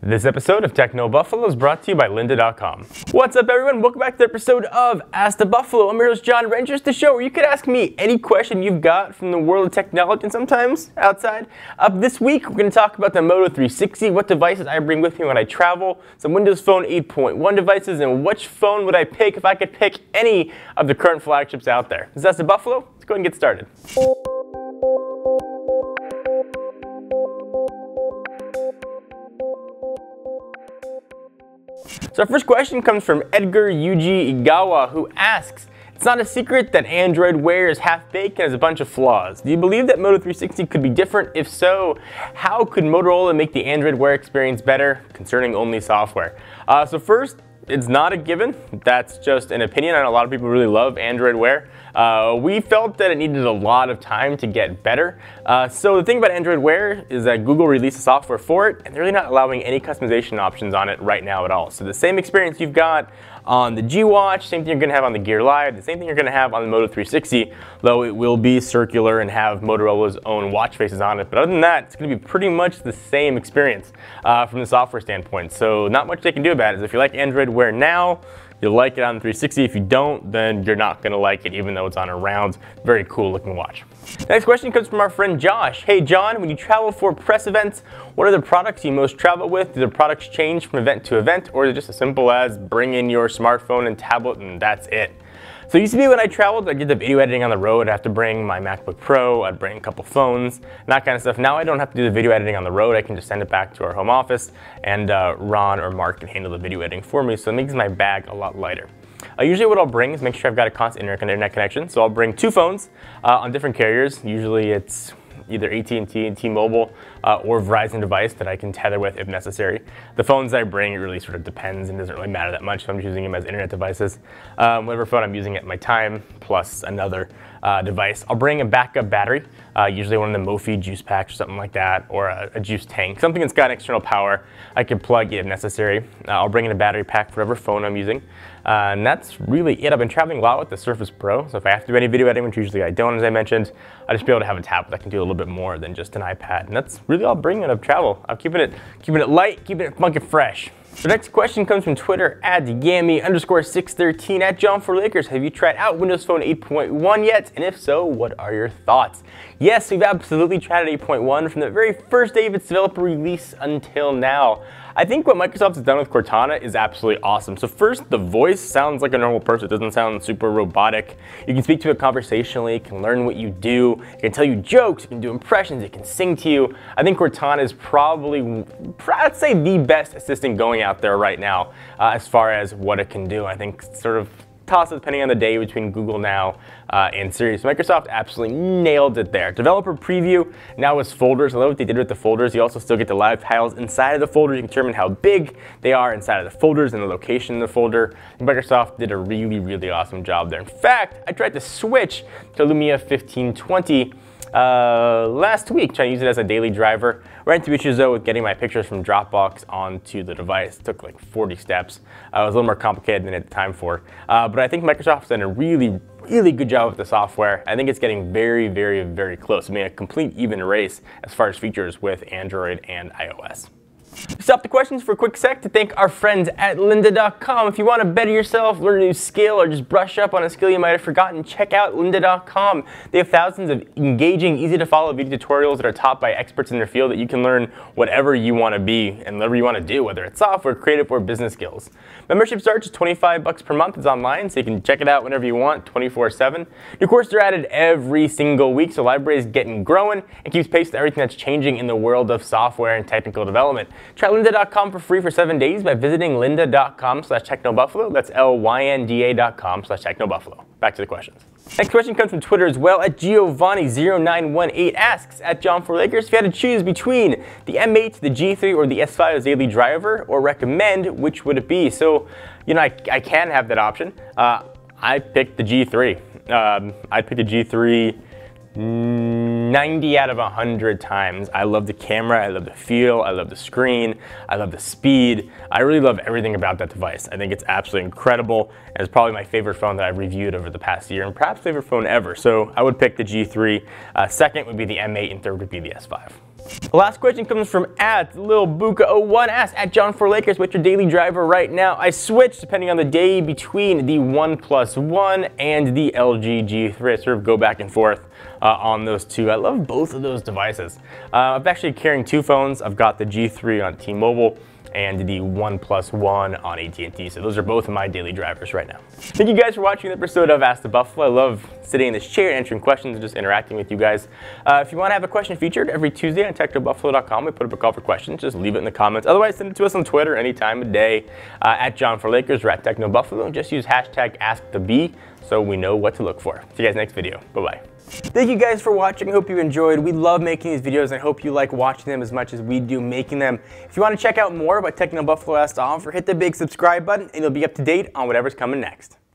This episode of Techno Buffalo is brought to you by lynda.com. What's up, everyone? Welcome back to the episode of Ask the Buffalo. I'm your host, John Rangers, the show where you can ask me any question you've got from the world of technology and sometimes outside. This week, we're going to talk about the Moto 360, what devices I bring with me when I travel, some Windows Phone 8.1 devices, and which phone would I pick if I could pick any of the current flagships out there. This is Ask the Buffalo. Let's go ahead and get started. So our first question comes from Edgar Yuji Igawa, who asks, "It's not a secret that Android Wear is half-baked and has a bunch of flaws. Do you believe that Moto 360 could be different? If so, how could Motorola make the Android Wear experience better concerning only software?" So first, it's not a given. That's just an opinion. I know a lot of people really love Android Wear. We felt that it needed a lot of time to get better. So the thing about Android Wear is that Google released the software for it, and they're really not allowing any customization options on it right now at all. So the same experience you've got on the G Watch, same thing you're going to have on the Gear Live, the same thing you're going to have on the Moto 360, though it will be circular and have Motorola's own watch faces on it. But other than that, it's going to be pretty much the same experience from the software standpoint. So not much they can do about it. If you like Android Wear now, you'll like it on the 360. If you don't, then you're not going to like it, even though it's on a round, very cool looking watch. Next question comes from our friend Josh. "Hey John, when you travel for press events, what are the products you most travel with? Do the products change from event to event, or is it just as simple as bring in your smartphone and tablet and that's it?" So it used to be when I traveled, I did the video editing on the road. I'd have to bring my MacBook Pro, I'd bring a couple phones, and that kind of stuff. Now I don't have to do the video editing on the road. I can just send it back to our home office, and Ron or Mark can handle the video editing for me, so it makes my bag a lot lighter. Usually what I'll bring is make sure I've got a constant internet connection. So I'll bring two phones on different carriers. Usually it's either AT&T and T-Mobile or Verizon device that I can tether with if necessary. The phones I bring, it really sort of depends and doesn't really matter that much if I'm just using them as internet devices. Whatever phone I'm using at my time, plus another device. I'll bring a backup battery, usually one of the Mophie juice packs or something like that, or a juice tank, something that's got external power I can plug if necessary. I'll bring in a battery pack for whatever phone I'm using. And that's really it. I've been traveling a lot with the Surface Pro, so if I have to do any video editing, which usually I don't, as I mentioned, I'll just be able to have a tablet that can do a little bit more than just an iPad. And that's really all I'm bringing out of travel. I'm keeping it light, keeping it funky fresh. The next question comes from Twitter at Yami_613 at John4Lakers. "Have you tried out Windows Phone 8.1 yet? And if so, what are your thoughts?" Yes, we've absolutely tried 8.1 from the very first day of its developer release until now. I think what Microsoft has done with Cortana is absolutely awesome. So first, the voice sounds like a normal person. It doesn't sound super robotic. You can speak to it conversationally. It can learn what you do. It can tell you jokes. It can do impressions. It can sing to you. I think Cortana is probably, I'd say, the best assistant going out there right now as far as what it can do. I think sort of toss it depending on the day between Google Now and Siri. So Microsoft absolutely nailed it there. Developer preview now is folders. I love what they did with the folders. You also still get the live tiles inside of the folder. You can determine how big they are inside of the folders and the location of the folder. Microsoft did a really, really awesome job there. In fact, I tried to switch to Lumia 1520 last week, trying to use it as a daily driver. Ran into issues though with getting my pictures from Dropbox onto the device. It took like 40 steps. It was a little more complicated than I had time for. But I think Microsoft's done a really, really good job with the software. I think it's getting very, very, very close. I mean, a complete even race as far as features with Android and iOS. Stop the questions for a quick sec to thank our friends at lynda.com. If you want to better yourself, learn a new skill, or just brush up on a skill you might have forgotten, check out lynda.com. They have thousands of engaging, easy to follow video tutorials that are taught by experts in their field that you can learn whatever you want to be and whatever you want to do, whether it's software, creative, or business skills. Membership starts at $25 per month. It's online, so you can check it out whenever you want, 24/7. New courses are added every single week, so the library is getting growing and keeps pace with everything that's changing in the world of software and technical development. Try lynda.com for free for 7 days by visiting lynda.com/technobuffalo. That's lynda.com/technobuffalo. Back to the questions. Next question comes from Twitter as well at Giovanni0918 asks at John4Lakers, "If you had to choose between the M8, the G3, or the S5 as daily driver, or recommend, which would it be?" So, you know, I can have that option. I picked the G3. I'd pick the G3 90 out of 100 times. I love the camera, I love the feel, I love the screen, I love the speed. I really love everything about that device. I think it's absolutely incredible, and it's probably my favorite phone that I've reviewed over the past year, and perhaps favorite phone ever. So I would pick the G3. Second would be the M8, and third would be the S5. The last question comes from @LilBuka01. Asks, @John4Lakers, what's your daily driver right now? I switch depending on the day between the OnePlus One and the LG G3. I sort of go back and forth on those two. I love both of those devices. I'm actually carrying two phones. I've got the G3 on T-Mobile and the OnePlus One on AT&T. So those are both of my daily drivers right now. Thank you guys for watching the episode of Ask the Buffalo. I love sitting in this chair, answering questions, and just interacting with you guys. If you want to have a question featured every Tuesday on technobuffalo.com, we put up a call for questions. Just leave it in the comments. Otherwise, send it to us on Twitter any time of day @John4Lakers or @TechnoBuffalo. And just use hashtag AskTheBee so we know what to look for. See you guys next video. Bye-bye. Thank you guys for watching. I hope you enjoyed. We love making these videos, and I hope you like watching them as much as we do making them. If you want to check out more about Techno Buffalo has to offer, hit the big subscribe button, and you'll be up to date on whatever's coming next.